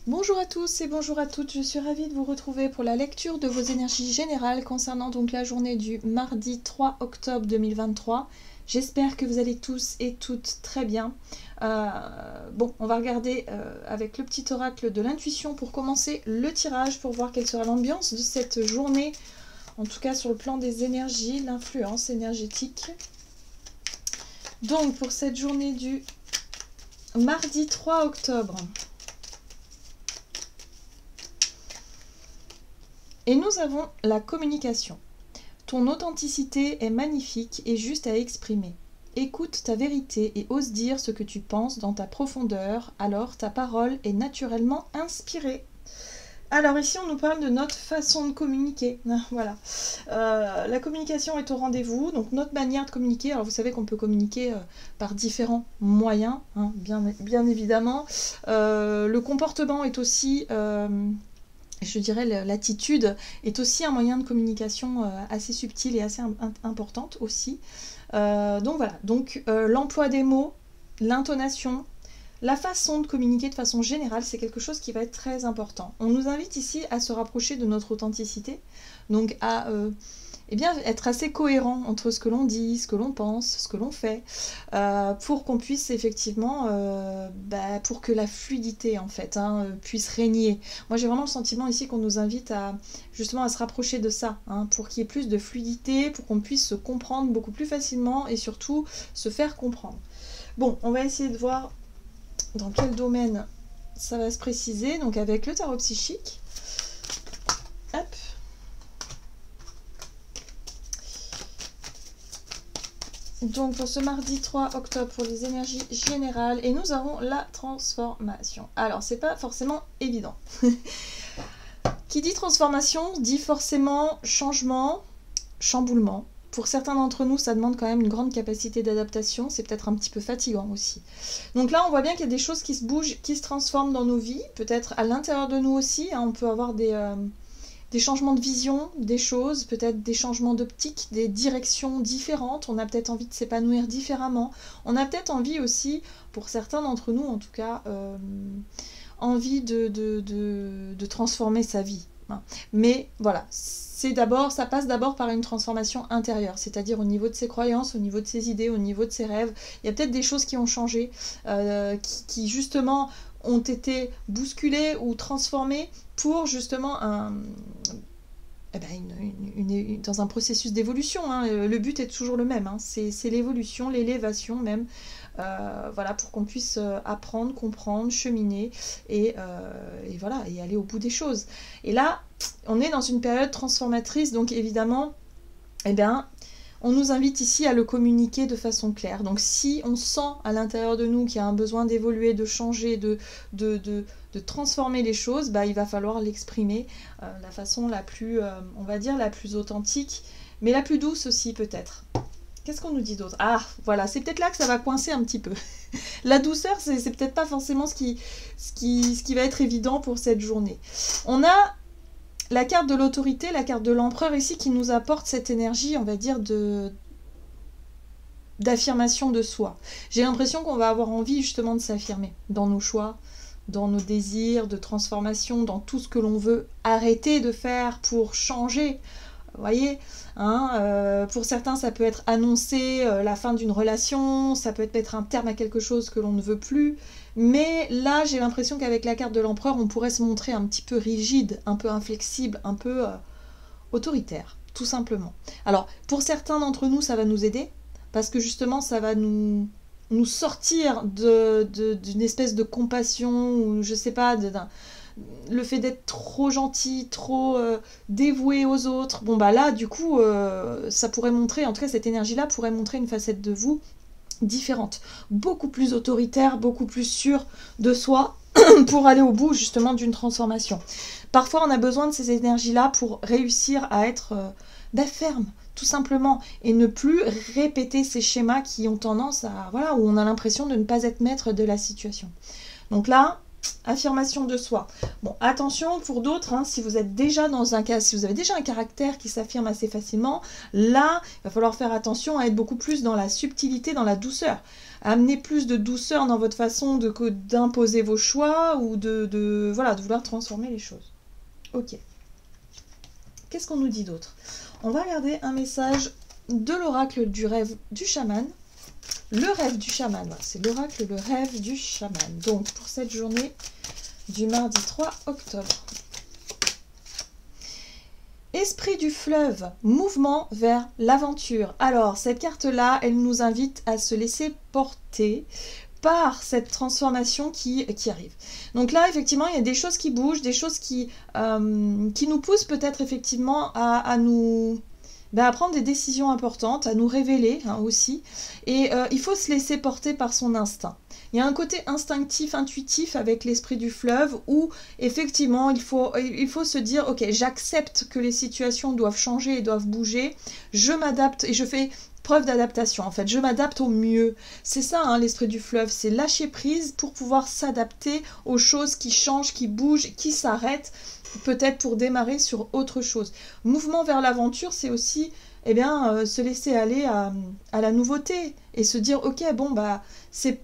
Bonjour à tous et bonjour à toutes, je suis ravie de vous retrouver pour la lecture de vos énergies générales concernant donc la journée du mardi 3 octobre 2023. J'espère que vous allez tous et toutes très bien. Bon, on va regarder avec le petit oracle de l'intuition pour commencer le tirage, pour voir quelle sera l'ambiance de cette journée, en tout cas sur le plan des énergies, l'influence énergétique. Donc pour cette journée du mardi 3 octobre. Et nous avons la communication. Ton authenticité est magnifique et juste à exprimer. Écoute ta vérité et ose dire ce que tu penses dans ta profondeur, alors ta parole est naturellement inspirée. Alors ici on nous parle de notre façon de communiquer, voilà. La communication est au rendez-vous, donc notre manière de communiquer, alors vous savez qu'on peut communiquer par différents moyens, hein, bien évidemment. Le comportement est aussi... je dirais l'attitude est aussi un moyen de communication assez subtil et assez importante aussi. Donc voilà, l'emploi des mots, l'intonation, la façon de communiquer de façon générale, c'est quelque chose qui va être très important. On nous invite ici à se rapprocher de notre authenticité, donc à être assez cohérent entre ce que l'on dit, ce que l'on pense, ce que l'on fait, pour qu'on puisse effectivement, pour que la fluidité en fait puisse régner. Moi j'ai vraiment le sentiment ici qu'on nous invite justement à se rapprocher de ça, pour qu'il y ait plus de fluidité, pour qu'on puisse se comprendre beaucoup plus facilement et surtout se faire comprendre. Bon, on va essayer de voir dans quel domaine ça va se préciser, donc avec le tarot psychique. Hop. Donc pour ce mardi 3 octobre pour les énergies générales, et nous avons la transformation. Alors c'est pas forcément évident. Qui dit transformation dit forcément changement, chamboulement. Pour certains d'entre nous, ça demande quand même une grande capacité d'adaptation, c'est peut-être un petit peu fatigant aussi. Donc là, on voit bien qu'il y a des choses qui se bougent, qui se transforment dans nos vies, peut-être à l'intérieur de nous aussi, on peut avoir des changements de vision, des choses, peut-être des changements d'optique, des directions différentes, on a peut-être envie de s'épanouir différemment, on a peut-être envie aussi, pour certains d'entre nous en tout cas, envie de transformer sa vie. Mais voilà, ça passe d'abord par une transformation intérieure, c'est-à-dire au niveau de ses croyances, au niveau de ses idées, au niveau de ses rêves. Il y a peut-être des choses qui ont changé, qui justement ont été bousculées ou transformées pour justement dans un processus d'évolution. Le but est toujours le même, c'est l'évolution, l'élévation même, voilà, pour qu'on puisse apprendre, comprendre, cheminer et voilà, et aller au bout des choses. Et là, on est dans une période transformatrice, donc évidemment, on nous invite ici à le communiquer de façon claire. Donc si on sent à l'intérieur de nous qu'il y a un besoin d'évoluer, de changer, de transformer les choses, il va falloir l'exprimer de la façon la plus, on va dire, la plus authentique, mais la plus douce aussi peut-être. Qu'est-ce qu'on nous dit d'autre? Ah, voilà, c'est peut-être là que ça va coincer un petit peu. La douceur, c'est peut-être pas forcément ce qui va être évident pour cette journée. On a la carte de l'autorité, la carte de l'empereur ici qui nous apporte cette énergie, on va dire, d'affirmation de soi. J'ai l'impression qu'on va avoir envie justement de s'affirmer dans nos choix, dans nos désirs de transformation, dans tout ce que l'on veut arrêter de faire pour changer. Vous voyez, pour certains, ça peut être annoncer la fin d'une relation, ça peut être mettre un terme à quelque chose que l'on ne veut plus. Mais là, j'ai l'impression qu'avec la carte de l'empereur, on pourrait se montrer un petit peu rigide, un peu inflexible, un peu autoritaire, tout simplement. Alors, pour certains d'entre nous, ça va nous aider, parce que justement, ça va nous sortir d'une espèce de compassion, ou je sais pas, le fait d'être trop gentil, trop dévoué aux autres. Bon là, du coup, ça pourrait montrer, en tout cas cette énergie-là pourrait montrer une facette de vous différente, beaucoup plus autoritaire, beaucoup plus sûre de soi pour aller au bout justement d'une transformation. Parfois on a besoin de ces énergies-là pour réussir à être ferme, tout simplement, et ne plus répéter ces schémas qui ont tendance à, voilà, où on a l'impression de ne pas être maître de la situation. Donc là, Affirmation de soi. Bon, attention pour d'autres, hein, si vous êtes déjà dans un cas, si vous avez déjà un caractère qui s'affirme assez facilement, là, il va falloir faire attention à être beaucoup plus dans la subtilité, dans la douceur. Amener plus de douceur dans votre façon d'imposer vos choix ou voilà, de vouloir transformer les choses. Ok. Qu'est-ce qu'on nous dit d'autre? On va regarder un message de l'oracle du rêve du chaman. Le rêve du chaman, voilà, c'est l'oracle, le rêve du chaman. Donc, pour cette journée du mardi 3 octobre. Esprit du fleuve, mouvement vers l'aventure. Alors, cette carte-là, elle nous invite à se laisser porter par cette transformation qui arrive. Donc là, effectivement, il y a des choses qui bougent, des choses qui nous poussent peut-être effectivement à nous... à prendre des décisions importantes, à nous révéler aussi. Et il faut se laisser porter par son instinct. Il y a un côté instinctif, intuitif avec l'esprit du fleuve où effectivement il faut se dire ok, j'accepte que les situations doivent changer et doivent bouger, je m'adapte et je fais preuve d'adaptation en fait, je m'adapte au mieux. C'est ça l'esprit du fleuve, c'est lâcher prise pour pouvoir s'adapter aux choses qui changent, qui bougent, qui s'arrêtent, peut-être pour démarrer sur autre chose. Mouvement vers l'aventure, c'est aussi se laisser aller à la nouveauté et se dire ok, bon c'est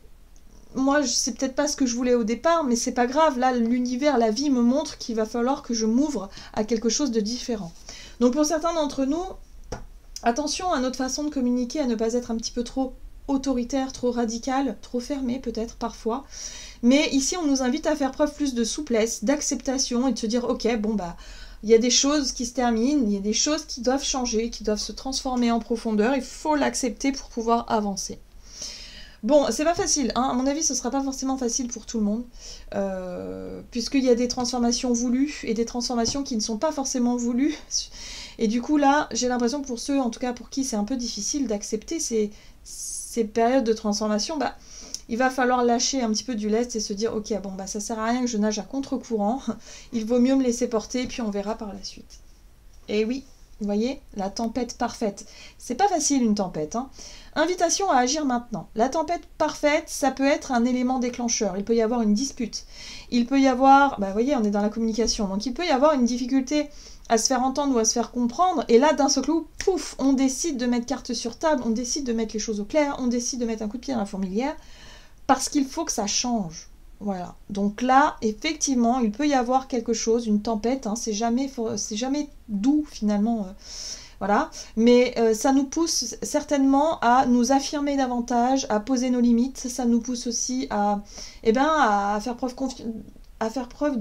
peut-être pas ce que je voulais au départ, mais c'est pas grave, là l'univers, la vie me montre qu'il va falloir que je m'ouvre à quelque chose de différent. Donc pour certains d'entre nous, attention à notre façon de communiquer, à ne pas être un petit peu trop autoritaire, trop radical, trop fermé peut-être parfois. Mais ici on nous invite à faire preuve plus de souplesse, d'acceptation et de se dire ok, bon il y a des choses qui se terminent, il y a des choses qui doivent changer, qui doivent se transformer en profondeur, il faut l'accepter pour pouvoir avancer. Bon, c'est pas facile, à mon avis ce sera pas forcément facile pour tout le monde, puisqu'il y a des transformations voulues et des transformations qui ne sont pas forcément voulues, et du coup là, j'ai l'impression pour ceux, en tout cas pour qui c'est un peu difficile d'accepter ces périodes de transformation, il va falloir lâcher un petit peu du lest et se dire ok, bon ça sert à rien que je nage à contre-courant, il vaut mieux me laisser porter, puis on verra par la suite. Et oui, vous voyez, la tempête parfaite. C'est pas facile une tempête, Invitation à agir maintenant. La tempête parfaite, ça peut être un élément déclencheur. Il peut y avoir une dispute. Il peut y avoir... vous voyez, on est dans la communication. Donc il peut y avoir une difficulté à se faire entendre ou à se faire comprendre. Et là, d'un seul coup, pouf, on décide de mettre carte sur table, on décide de mettre les choses au clair, on décide de mettre un coup de pied dans la fourmilière. Parce qu'il faut que ça change. Voilà. Donc là, effectivement, il peut y avoir quelque chose, une tempête. C'est jamais doux, finalement... Voilà, mais ça nous pousse certainement à nous affirmer davantage, à poser nos limites. Ça nous pousse aussi à faire preuve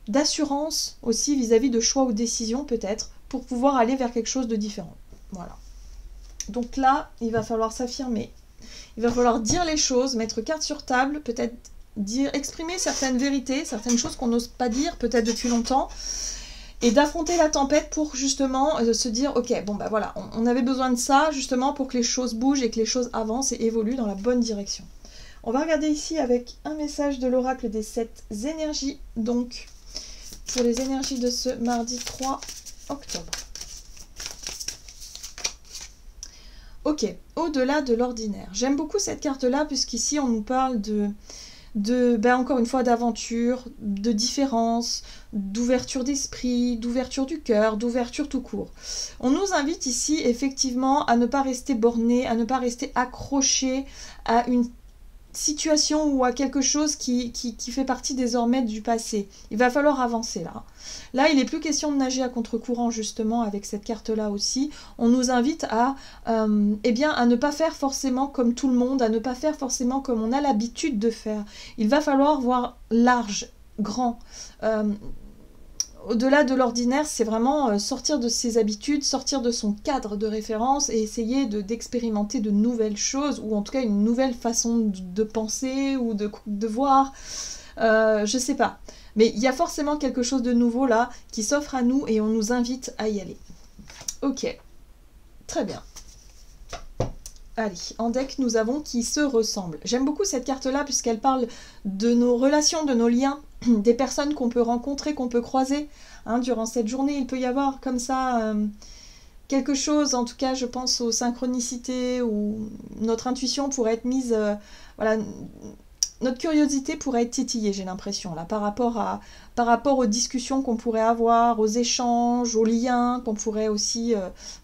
d'assurance aussi vis-à-vis de choix ou décisions peut-être, pour pouvoir aller vers quelque chose de différent. Voilà. Donc là, il va falloir s'affirmer. Il va falloir dire les choses, mettre carte sur table, peut-être exprimer certaines vérités, certaines choses qu'on n'ose pas dire peut-être depuis longtemps. Et d'affronter la tempête pour justement se dire ok, voilà, on avait besoin de ça justement pour que les choses bougent et que les choses avancent et évoluent dans la bonne direction. On va regarder ici avec un message de l'oracle des 7 énergies, donc pour les énergies de ce mardi 3 octobre. Ok, au-delà de l'ordinaire. J'aime beaucoup cette carte-là puisqu'ici on nous parle encore une fois d'aventure, de différence, d'ouverture d'esprit, d'ouverture du cœur, d'ouverture tout court. On nous invite ici effectivement à ne pas rester borné, à ne pas rester accroché à une situation ou à quelque chose qui fait partie désormais du passé. Il va falloir avancer là. Là, il n'est plus question de nager à contre-courant justement avec cette carte-là aussi. On nous invite à ne pas faire forcément comme tout le monde, à ne pas faire forcément comme on a l'habitude de faire. Il va falloir voir large, grand. Au-delà de l'ordinaire, c'est vraiment sortir de ses habitudes, sortir de son cadre de référence et essayer d'expérimenter de nouvelles choses, ou en tout cas une nouvelle façon de penser ou de voir. Je sais pas. Mais il y a forcément quelque chose de nouveau là qui s'offre à nous et on nous invite à y aller. Ok. Très bien. Allez, en deck, nous avons qui se ressemblent. J'aime beaucoup cette carte-là puisqu'elle parle de nos relations, de nos liens, des personnes qu'on peut rencontrer, qu'on peut croiser. Durant cette journée, il peut y avoir comme ça quelque chose, en tout cas je pense aux synchronicités, où notre intuition pourrait être mise notre curiosité pourrait être titillée, j'ai l'impression, là, par rapport aux discussions qu'on pourrait avoir, aux échanges, aux liens qu'on pourrait aussi...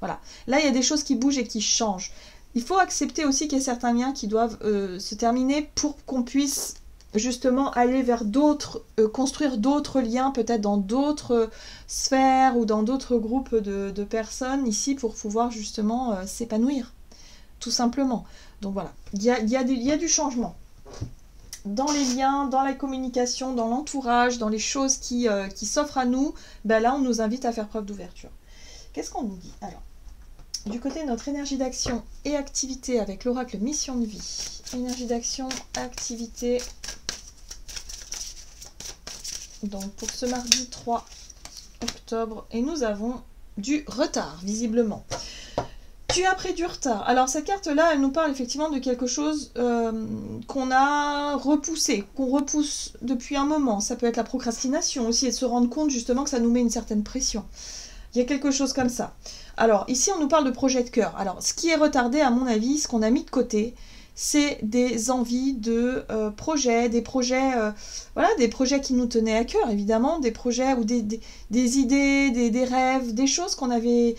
voilà. Là, il y a des choses qui bougent et qui changent. Il faut accepter aussi qu'il y a certains liens qui doivent se terminer pour qu'on puisse justement aller vers d'autres, construire d'autres liens, peut-être dans d'autres sphères ou dans d'autres groupes de personnes ici pour pouvoir justement s'épanouir, tout simplement. Donc voilà, il y a du changement. Dans les liens, dans la communication, dans l'entourage, dans les choses qui s'offrent à nous, ben là on nous invite à faire preuve d'ouverture. Qu'est-ce qu'on nous dit? Alors, du côté de notre énergie d'action et activité avec l'oracle mission de vie. Énergie d'action, activité. Donc pour ce mardi 3 octobre. Et nous avons du retard, visiblement. Tu as pris du retard. Alors cette carte-là, elle nous parle effectivement de quelque chose qu'on a repoussé, qu'on repousse depuis un moment. Ça peut être la procrastination aussi, et de se rendre compte justement que ça nous met une certaine pression. Il y a quelque chose comme ça. Alors ici, on nous parle de projet de cœur. Alors ce qui est retardé, à mon avis, ce qu'on a mis de côté, c'est des envies de projets, des projets, voilà, des projets qui nous tenaient à cœur, évidemment, des projets ou des idées, des rêves, des choses qu'on avait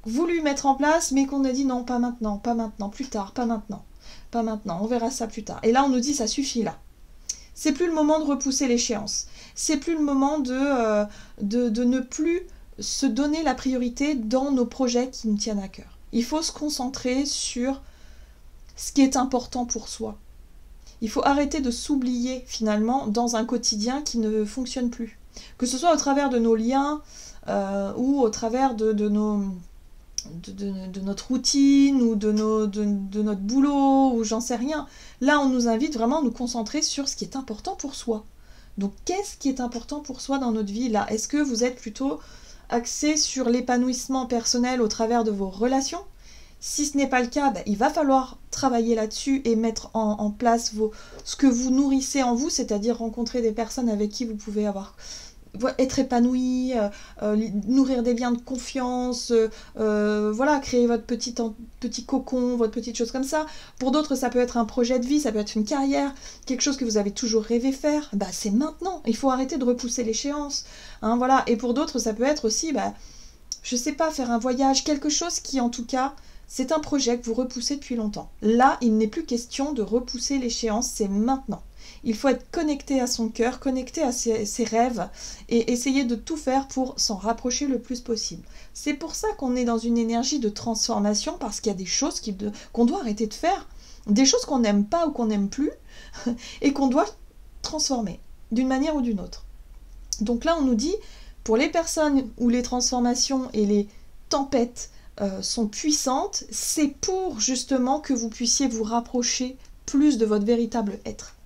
voulu mettre en place, mais qu'on a dit non, pas maintenant, plus tard, pas maintenant, on verra ça plus tard. Et là, on nous dit ça suffit là. C'est plus le moment de repousser l'échéance. C'est plus le moment de ne plus se donner la priorité dans nos projets qui nous tiennent à cœur. Il faut se concentrer sur ce qui est important pour soi. Il faut arrêter de s'oublier finalement dans un quotidien qui ne fonctionne plus. Que ce soit au travers de nos liens ou au travers de notre routine ou de notre boulot ou j'en sais rien. Là, on nous invite vraiment à nous concentrer sur ce qui est important pour soi. Donc, qu'est-ce qui est important pour soi dans notre vie là? Est-ce que vous êtes plutôt axé sur l'épanouissement personnel au travers de vos relations? Si ce n'est pas le cas, ben, il va falloir travailler là-dessus et mettre en place ce que vous nourrissez en vous, c'est-à-dire rencontrer des personnes avec qui vous pouvez être épanoui, nourrir des liens de confiance, voilà, créer votre petit cocon, votre petite chose comme ça. Pour d'autres, ça peut être un projet de vie, ça peut être une carrière, quelque chose que vous avez toujours rêvé faire. Bah, c'est maintenant, il faut arrêter de repousser l'échéance. Hein, voilà. Et pour d'autres, ça peut être aussi, je sais pas, faire un voyage, quelque chose qui, en tout cas, c'est un projet que vous repoussez depuis longtemps. Là, il n'est plus question de repousser l'échéance, c'est maintenant. Il faut être connecté à son cœur, connecté à ses rêves et essayer de tout faire pour s'en rapprocher le plus possible. C'est pour ça qu'on est dans une énergie de transformation, parce qu'il y a des choses qu'on doit arrêter de faire, des choses qu'on n'aime pas ou qu'on n'aime plus et qu'on doit transformer d'une manière ou d'une autre. Donc là, on nous dit, pour les personnes où les transformations et les tempêtes sont puissantes, c'est pour justement que vous puissiez vous rapprocher plus de votre véritable être.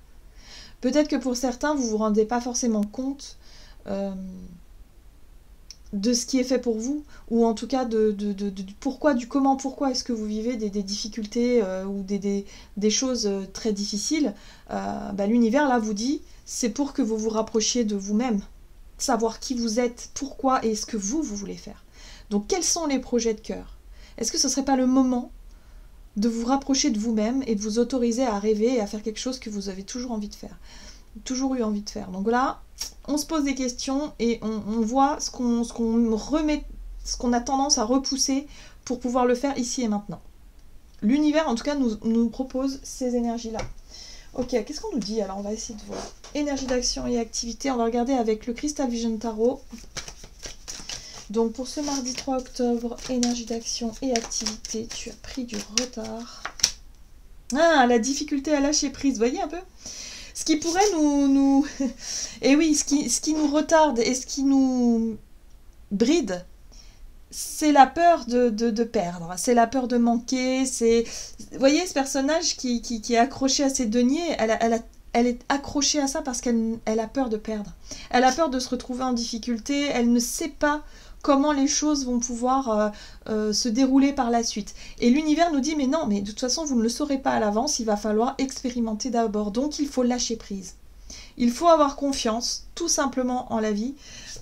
Peut-être que pour certains, vous ne vous rendez pas forcément compte de ce qui est fait pour vous, ou en tout cas du pourquoi, du comment, pourquoi est-ce que vous vivez des difficultés ou des choses très difficiles. L'univers, là, vous dit, c'est pour que vous vous rapprochiez de vous-même, savoir qui vous êtes, pourquoi et ce que vous voulez faire. Donc, quels sont les projets de cœur? Est-ce que ce ne serait pas le moment de vous rapprocher de vous-même et de vous autoriser à rêver et à faire quelque chose que vous avez toujours envie de faire, toujours eu envie de faire. Donc là, on se pose des questions et on voit ce qu'on a tendance à repousser pour pouvoir le faire ici et maintenant. L'univers, en tout cas, nous propose ces énergies-là. Ok, qu'est-ce qu'on nous dit? Alors, on va essayer de voir. Énergie d'action et activité, on va regarder avec le Crystal Vision Tarot. Donc pour ce mardi 3 octobre, énergie d'action et activité, tu as pris du retard. Ah, la difficulté à lâcher prise, vous voyez un peu? Ce qui pourrait nous... Et oui, ce qui nous retarde et ce qui nous bride, c'est la peur de perdre, c'est la peur de manquer, c'est... Vous voyez, ce personnage qui est accroché à ses deniers, elle est accrochée à ça parce qu'elle a peur de perdre. Elle a peur de se retrouver en difficulté, elle ne sait pas comment les choses vont pouvoir se dérouler par la suite. Et l'univers nous dit, mais non, mais de toute façon, vous ne le saurez pas à l'avance, il va falloir expérimenter d'abord. Donc, il faut lâcher prise. Il faut avoir confiance, tout simplement, en la vie.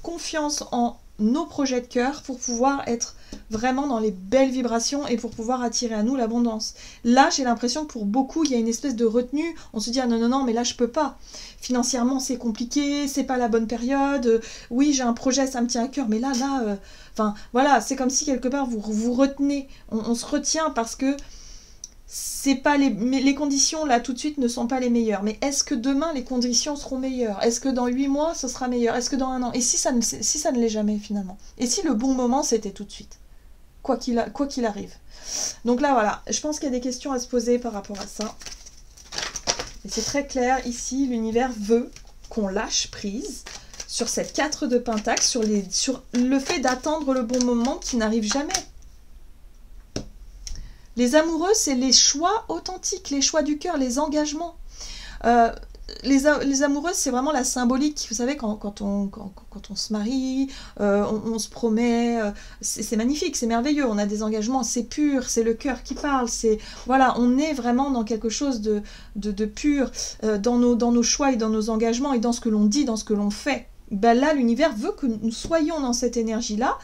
Confiance en nos projets de cœur pour pouvoir être vraiment dans les belles vibrations et pour pouvoir attirer à nous l'abondance. Là, j'ai l'impression que pour beaucoup, il y a une espèce de retenue. On se dit, ah non, non, non, mais là, je peux pas. Financièrement, c'est compliqué, c'est pas la bonne période. Oui, j'ai un projet, ça me tient à cœur, mais là, enfin, voilà, c'est comme si quelque part, vous retenez. On se retient parce que c'est pas les conditions là tout de suite ne sont pas les meilleures. Mais est-ce que demain les conditions seront meilleures? Est-ce que dans 8 mois ce sera meilleur? Est-ce que dans 1 an? Et si ça ne l'est jamais finalement? Et si le bon moment c'était tout de suite? Quoi qu'il arrive. Donc là voilà, je pense qu'il y a des questions à se poser par rapport à ça. Et c'est très clair ici, l'univers veut qu'on lâche prise sur cette 4 de Pentacle, sur le fait d'attendre le bon moment qui n'arrive jamais. Les amoureux, c'est les choix authentiques, les choix du cœur, les engagements. Les amoureuses, c'est vraiment la symbolique. Vous savez, quand on se marie, on se promet, c'est magnifique, c'est merveilleux. On a des engagements, c'est pur, c'est le cœur qui parle. Voilà, on est vraiment dans quelque chose de pur, dans nos choix et dans nos engagements et dans ce que l'on dit, dans ce que l'on fait. Ben là, l'univers veut que nous soyons dans cette énergie-là,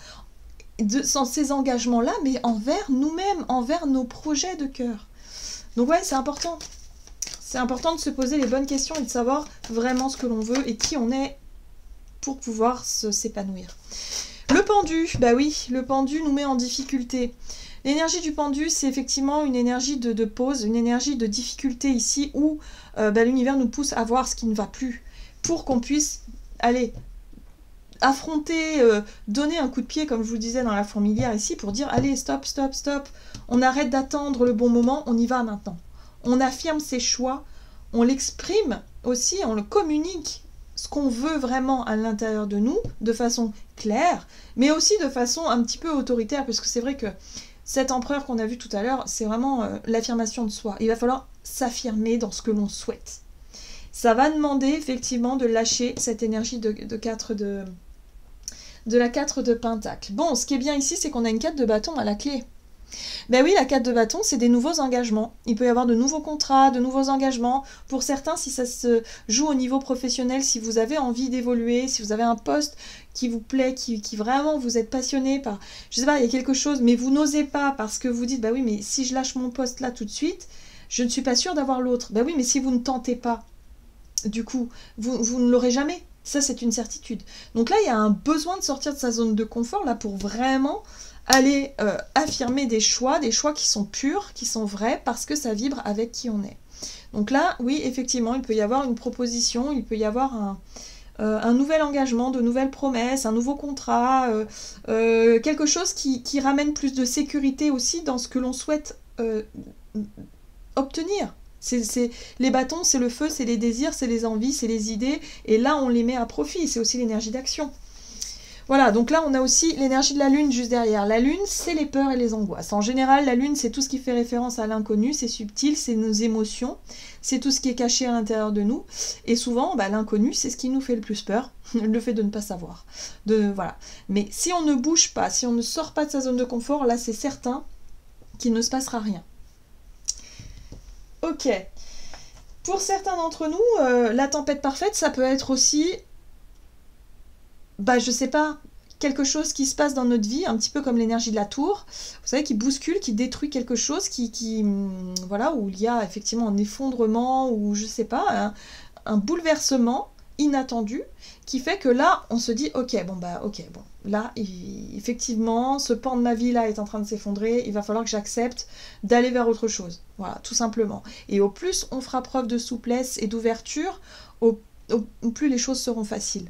sans ces engagements-là, mais envers nous-mêmes, envers nos projets de cœur. Donc ouais, c'est important. C'est important de se poser les bonnes questions et de savoir vraiment ce que l'on veut et qui on est pour pouvoir s'épanouir. Le pendu, bah oui, le pendu nous met en difficulté. L'énergie du pendu, c'est effectivement une énergie de pause, une énergie de difficulté ici où l'univers nous pousse à voir ce qui ne va plus pour qu'on puisse aller affronter, donner un coup de pied, comme je vous disais dans la fourmilière ici, pour dire allez, stop, stop, stop, on arrête d'attendre le bon moment, on y va maintenant. On affirme ses choix, on l'exprime aussi, on le communique, ce qu'on veut vraiment à l'intérieur de nous, de façon claire, mais aussi de façon un petit peu autoritaire, parce que c'est vrai que cet empereur qu'on a vu tout à l'heure, c'est vraiment l'affirmation de soi. Il va falloir s'affirmer dans ce que l'on souhaite. Ça va demander effectivement de lâcher cette énergie de la 4 de Pentacle. Bon, ce qui est bien ici, c'est qu'on a une 4 de bâton à la clé. Ben oui, la 4 de bâton, c'est des nouveaux engagements. Il peut y avoir de nouveaux contrats, de nouveaux engagements. Pour certains, si ça se joue au niveau professionnel, si vous avez envie d'évoluer, si vous avez un poste qui vous plaît, qui vraiment vous êtes passionné par... Je sais pas, il y a quelque chose, mais vous n'osez pas parce que vous dites, bah oui, mais si je lâche mon poste là tout de suite, je ne suis pas sûre d'avoir l'autre. Ben oui, mais si vous ne tentez pas, du coup, vous ne l'aurez jamais. Ça, c'est une certitude. Donc là, il y a un besoin de sortir de sa zone de confort là pour vraiment aller affirmer des choix qui sont purs, qui sont vrais, parce que ça vibre avec qui on est. Donc là, oui, effectivement, il peut y avoir une proposition, il peut y avoir un nouvel engagement, de nouvelles promesses, un nouveau contrat, quelque chose qui ramène plus de sécurité aussi dans ce que l'on souhaite obtenir. Les bâtons, c'est le feu, c'est les désirs, c'est les envies, c'est les idées, et là on les met à profit, c'est aussi l'énergie d'action. Voilà, donc là on a aussi l'énergie de la lune juste derrière. La lune, c'est les peurs et les angoisses. En général, la lune, c'est tout ce qui fait référence à l'inconnu, c'est subtil, c'est nos émotions, c'est tout ce qui est caché à l'intérieur de nous, et souvent, l'inconnu, c'est ce qui nous fait le plus peur, le fait de ne pas savoir. Voilà. Mais si on ne bouge pas, si on ne sort pas de sa zone de confort, là c'est certain qu'il ne se passera rien. Ok. Pour certains d'entre nous, la tempête parfaite, ça peut être aussi, je sais pas, quelque chose qui se passe dans notre vie, un petit peu comme l'énergie de la tour, vous savez, qui bouscule, qui détruit quelque chose, voilà, où il y a effectivement un effondrement, ou je sais pas, un bouleversement inattendu, qui fait que là, on se dit, ok, là, effectivement, ce pan de ma vie là est en train de s'effondrer, il va falloir que j'accepte d'aller vers autre chose. Voilà, tout simplement. Et au plus on fera preuve de souplesse et d'ouverture, au plus les choses seront faciles.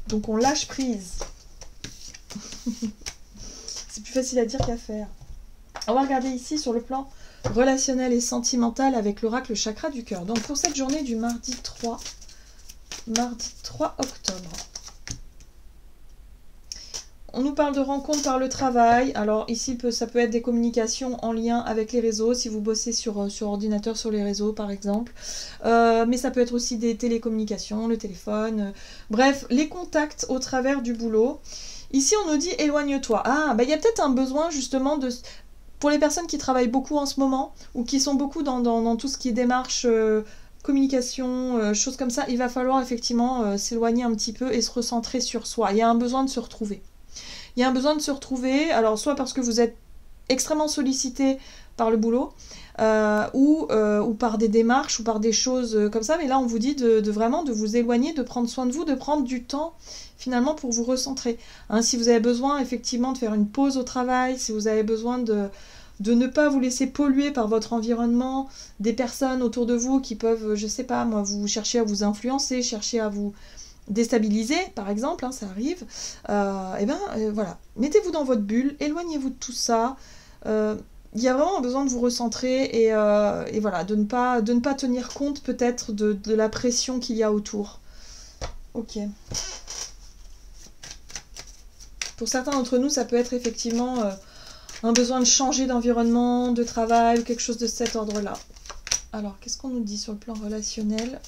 Donc on lâche prise. C'est plus facile à dire qu'à faire. On va regarder ici sur le plan relationnel et sentimental avec l'oracle chakra du cœur. Donc pour cette journée du mardi 3 octobre. On nous parle de rencontres par le travail. Alors ici, ça peut être des communications en lien avec les réseaux, si vous bossez sur ordinateur, sur les réseaux par exemple. Mais ça peut être aussi des télécommunications, le téléphone. Bref, les contacts au travers du boulot. Ici, on nous dit éloigne-toi. Ah, il y a peut-être un besoin justement pour les personnes qui travaillent beaucoup en ce moment, ou qui sont beaucoup dans tout ce qui est démarche communication, choses comme ça, il va falloir effectivement s'éloigner un petit peu et se recentrer sur soi. Il y a un besoin de se retrouver. Il y a un besoin de se retrouver, alors soit parce que vous êtes extrêmement sollicité par le boulot, ou par des démarches, ou par des choses comme ça, mais là on vous dit de vraiment de vous éloigner, de prendre soin de vous, de prendre du temps finalement pour vous recentrer. Hein, si vous avez besoin effectivement de faire une pause au travail, si vous avez besoin de ne pas vous laisser polluer par votre environnement, des personnes autour de vous qui peuvent, je sais pas moi, vous chercher à vous influencer, chercher à vous déstabiliser, par exemple, hein, ça arrive, voilà, mettez-vous dans votre bulle, éloignez-vous de tout ça, il y a vraiment besoin de vous recentrer et voilà, de ne pas tenir compte peut-être de la pression qu'il y a autour. Ok. Pour certains d'entre nous, ça peut être effectivement un besoin de changer d'environnement, de travail, ou quelque chose de cet ordre-là. Alors, qu'est-ce qu'on nous dit sur le plan relationnel?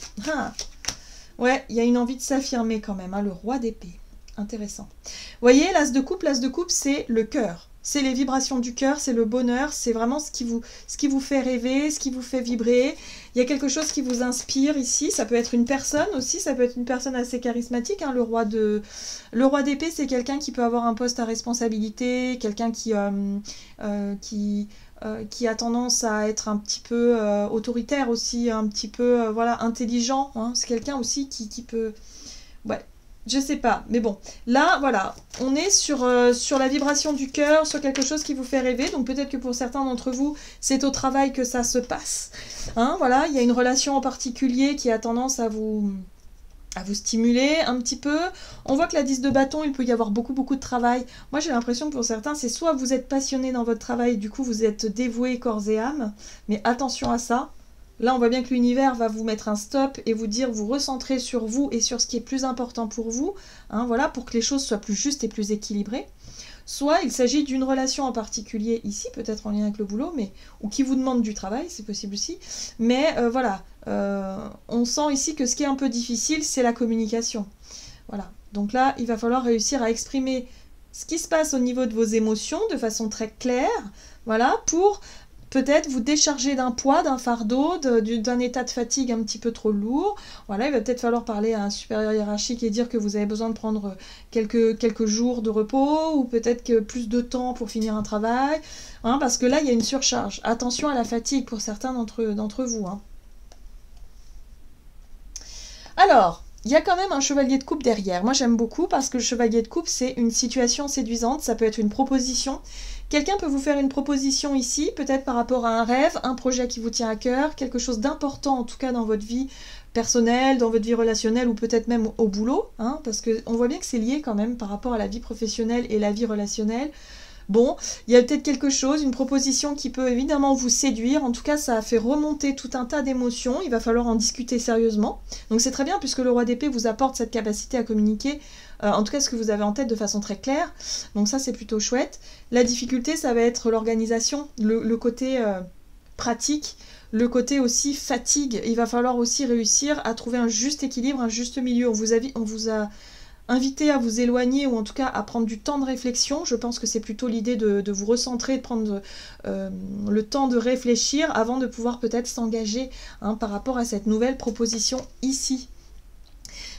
Ouais, il y a une envie de s'affirmer quand même, hein, le roi d'épée. Intéressant. Vous voyez, l'as de coupe, c'est le cœur. C'est les vibrations du cœur, c'est le bonheur, c'est vraiment ce qui vous fait rêver, ce qui vous fait vibrer. Il y a quelque chose qui vous inspire ici. Ça peut être une personne aussi, ça peut être une personne assez charismatique. Hein. Le roi d'épée, c'est quelqu'un qui peut avoir un poste à responsabilité, quelqu'un qui a tendance à être un petit peu autoritaire aussi, un petit peu voilà, intelligent. Hein. C'est quelqu'un aussi qui peut... Ouais, je sais pas, mais bon. Là, voilà, on est sur la vibration du cœur, sur quelque chose qui vous fait rêver. Donc peut-être que pour certains d'entre vous, c'est au travail que ça se passe. Hein, voilà, il y a une relation en particulier qui a tendance à vous stimuler un petit peu. On voit que la 10 de bâton, il peut y avoir beaucoup de travail. Moi, j'ai l'impression que pour certains, c'est soit vous êtes passionné dans votre travail, du coup, vous êtes dévoué corps et âme, mais attention à ça. Là, on voit bien que l'univers va vous mettre un stop et vous dire, vous recentrer sur vous et sur ce qui est plus important pour vous, hein, voilà, pour que les choses soient plus justes et plus équilibrées. Soit il s'agit d'une relation en particulier ici, peut-être en lien avec le boulot, ou qui vous demande du travail, c'est possible aussi. Mais voilà, on sent ici que ce qui est un peu difficile, c'est la communication. Voilà, donc là, il va falloir réussir à exprimer ce qui se passe au niveau de vos émotions de façon très claire, voilà, pour peut-être vous décharger d'un poids, d'un fardeau, d'un état de fatigue un petit peu trop lourd. Voilà, il va peut-être falloir parler à un supérieur hiérarchique et dire que vous avez besoin de prendre quelques jours de repos, ou peut-être que plus de temps pour finir un travail, hein, parce que là, il y a une surcharge. Attention à la fatigue pour certains d'entre vous. Hein. Alors, il y a quand même un chevalier de coupe derrière. Moi, j'aime beaucoup parce que le chevalier de coupe, c'est une situation séduisante. Ça peut être une proposition. Quelqu'un peut vous faire une proposition ici, peut-être par rapport à un rêve, un projet qui vous tient à cœur, quelque chose d'important en tout cas dans votre vie personnelle, dans votre vie relationnelle, ou peut-être même au boulot, hein, parce qu'on voit bien que c'est lié quand même par rapport à la vie professionnelle et la vie relationnelle. Bon, il y a peut-être quelque chose, une proposition qui peut évidemment vous séduire. En tout cas, ça a fait remonter tout un tas d'émotions. Il va falloir en discuter sérieusement. Donc c'est très bien puisque le roi d'épée vous apporte cette capacité à communiquer, en tout cas ce que vous avez en tête de façon très claire. Donc ça, c'est plutôt chouette. La difficulté, ça va être l'organisation, le côté pratique, le côté aussi fatigue. Il va falloir aussi réussir à trouver un juste équilibre, un juste milieu. On vous a invité à vous éloigner, ou en tout cas à prendre du temps de réflexion. Je pense que c'est plutôt l'idée de vous recentrer, de prendre le temps de réfléchir avant de pouvoir peut-être s'engager, hein, par rapport à cette nouvelle proposition ici.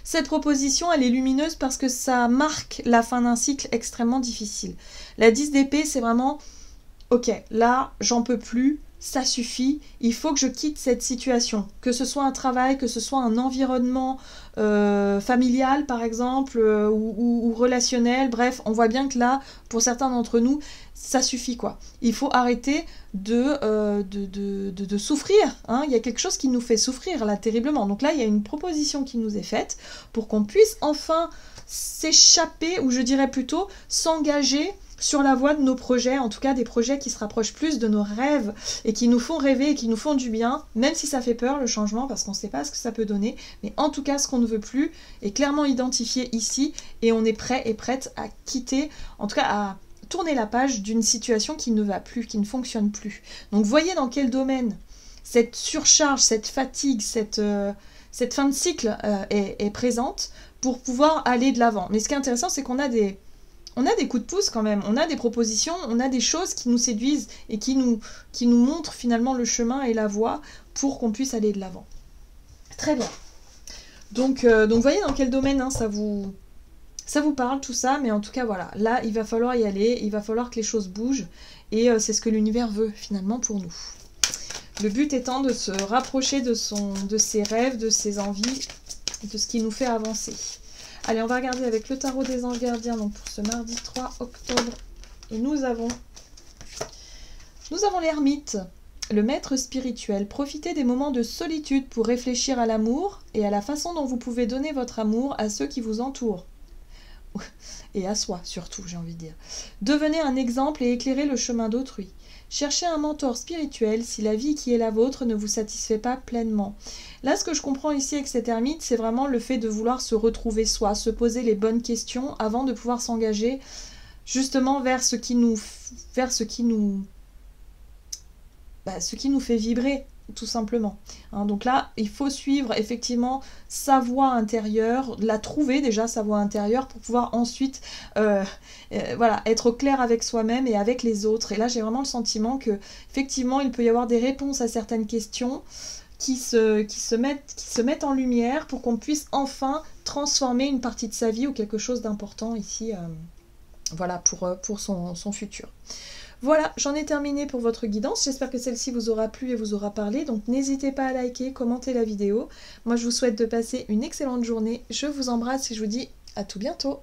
Cette proposition, elle est lumineuse parce que ça marque la fin d'un cycle extrêmement difficile. La 10 d'épée, c'est vraiment « Ok, là, j'en peux plus, ça suffit, il faut que je quitte cette situation. » Que ce soit un travail, que ce soit un environnement familial, par exemple, ou relationnel. Bref, on voit bien que là, pour certains d'entre nous, ça suffit, quoi. Il faut arrêter de souffrir. Hein. Il y a quelque chose qui nous fait souffrir, là, terriblement. Donc là, il y a une proposition qui nous est faite pour qu'on puisse enfin s'échapper, ou je dirais plutôt s'engager sur la voie de nos projets, en tout cas des projets qui se rapprochent plus de nos rêves et qui nous font rêver et qui nous font du bien, même si ça fait peur le changement parce qu'on ne sait pas ce que ça peut donner, mais en tout cas ce qu'on ne veut plus est clairement identifié ici et on est prêt et prête à quitter, en tout cas à tourner la page d'une situation qui ne va plus, qui ne fonctionne plus. Donc voyez dans quel domaine cette surcharge, cette fatigue, cette fin de cycle est présente pour pouvoir aller de l'avant. Mais ce qui est intéressant, c'est qu'on a des coups de pouce quand même, on a des propositions, on a des choses qui nous séduisent et qui nous montrent finalement le chemin et la voie pour qu'on puisse aller de l'avant. Très bien. Donc vous voyez dans quel domaine hein, ça vous parle tout ça, mais en tout cas voilà, là il va falloir y aller, il va falloir que les choses bougent, et c'est ce que l'univers veut finalement pour nous. Le but étant de se rapprocher de ses rêves, de ses envies, de ce qui nous fait avancer. Allez, on va regarder avec le tarot des anges gardiens, donc pour ce mardi 3 octobre, et nous avons l'ermite. Le maître spirituel, profitez des moments de solitude pour réfléchir à l'amour et à la façon dont vous pouvez donner votre amour à ceux qui vous entourent. Et à soi, surtout, j'ai envie de dire. Devenez un exemple et éclairez le chemin d'autrui. Cherchez un mentor spirituel si la vie qui est la vôtre ne vous satisfait pas pleinement. Là, ce que je comprends ici avec cet ermite, c'est vraiment le fait de vouloir se retrouver soi, se poser les bonnes questions avant de pouvoir s'engager justement vers ce qui nous fait vibrer, tout simplement. Hein, donc là, il faut suivre effectivement sa voie intérieure, la trouver déjà, sa voie intérieure, pour pouvoir ensuite voilà, être au clair avec soi-même et avec les autres. Et là, j'ai vraiment le sentiment que effectivement, il peut y avoir des réponses à certaines questions qui se mettent en lumière pour qu'on puisse enfin transformer une partie de sa vie ou quelque chose d'important ici, voilà, pour son futur. Voilà, j'en ai terminé pour votre guidance. J'espère que celle-ci vous aura plu et vous aura parlé. Donc n'hésitez pas à liker, commenter la vidéo. Moi, je vous souhaite de passer une excellente journée. Je vous embrasse et je vous dis à tout bientôt.